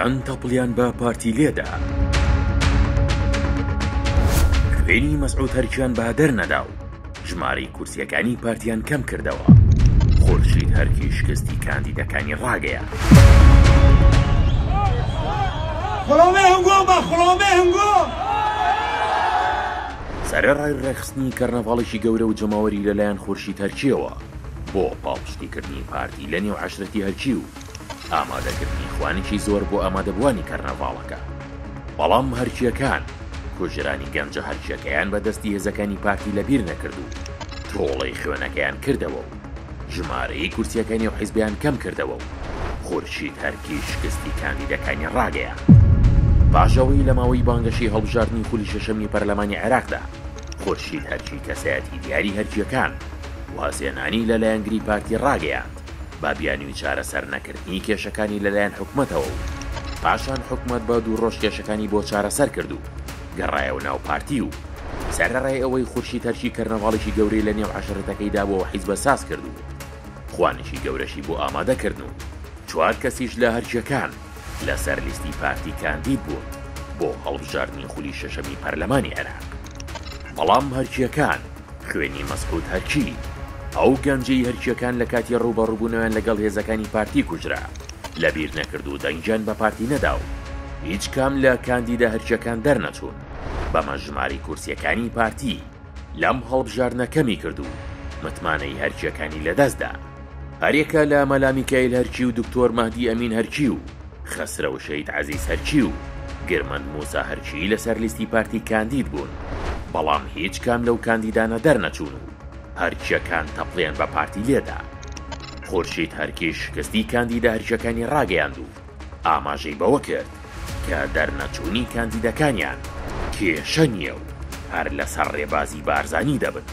چەند تەپڵیان بە پارتی لێدا. خوێنی مەسعود هەرکیان بەهدەر نەدا و ژمارەی کورسیەکانی پارتیان کەم کردەوە. خورشید هەرکی شکستی کاندیدەکانی ڕاگەیە. سەرەڕای ڕێخستنی کەرنەڤاڵێکی گەورە و جەماوەری لەلایەن خورشید هەرکیەوە بۆ پاڵپشتیکردنی پارتی لە نێو عەشرەتی هەرکی و ئامادەکردنی خوانێکی زۆر بۆ ئامادەبوانی کەرنەڤاڵەکە. بەڵام هەرکیەکان کوژرانی گەنجە هەرکیەکەیان بەدەستی هێزەکانی پارتی لەبیر نەکرد و تۆڵەی خوێنەکەیان کردەوە و ژمارەی کورسیەکانی و حیزبیان کەم کردەوە و خورشید هەرکی شکستی کاندیدەکانی ڕاگەیە. پاشەوەی لە ماوەی بانگەشی هەڵبژاردننی خولی شەشەمی پەرلەمانی عێراقدا خورشید هەرکی کەسایەتی دیاری هەرکیەکان وازێنانی لەلایەنگری پارتی ڕاگەیاند با بیانوی چارەسەر نەکردنی کێشەکانی لەلایەن حکومەتەوە و پاشان حکومەت بە دوو ڕۆژ کێشەکانی بۆ چارەسەر کرد و گەڕایەوە ناو پارتی و سەرەڕای ئەوەی خورشید هەرکی کەرنەڤاڵێکی گەورەی لە نێو عەشرەتەکەیدا بۆ حیزبە ساز کرد و خوانێکی گەورەشی بۆ ئامادەکردن و 4 کەسیش لە هەرکیەکان لەسەر لیستی پارتی کاندید بوون بۆ هەڵبژاردننی خولی شەشەمی پەرلەمانی عێراق. بەڵام هەرکیەکان خوێنی مەسعود هەرکی ئەو گەنجەی هەرکیەکان لە کاتی ڕوبەڕووبوونەوەیان لەگەڵ هێزەکانی پارتی کوژرا لەبیر نەکرد و دەنگیان بە پارتی نەدا و هیچ کام لە کاندیدە هەرکیەکان دەرنەچوون. بەمە ژماری کورسیەکانی پارتی لەم هەڵبژاردنەکەمی کرد و متمانەی هەرکیەکانی لەدەستدا. هەرێکە لە مەلا میکایل هەرکی و دکتۆر مەهدی ئەمین هەرکی و خەسرە و شەید عەزیز هەرکی و گرمەند موسا هەرکی لەسەر لیستی پارتی کاندید بوون. بەڵام هیچ کام لەو کاندیدانە دەرنەچوون و هەرکیەکان تەپڵیان بە پارتی لێدا. خورشید هەرکی شکستی کاندیدە هەرکیەکانی ڕاگەیاند و ئاماژەی بەوە کرد کە دەرنەچوونی کاندیدەکانیان کێشە نییە و هەر لەسەر ڕێبازی بارزانی دەبن.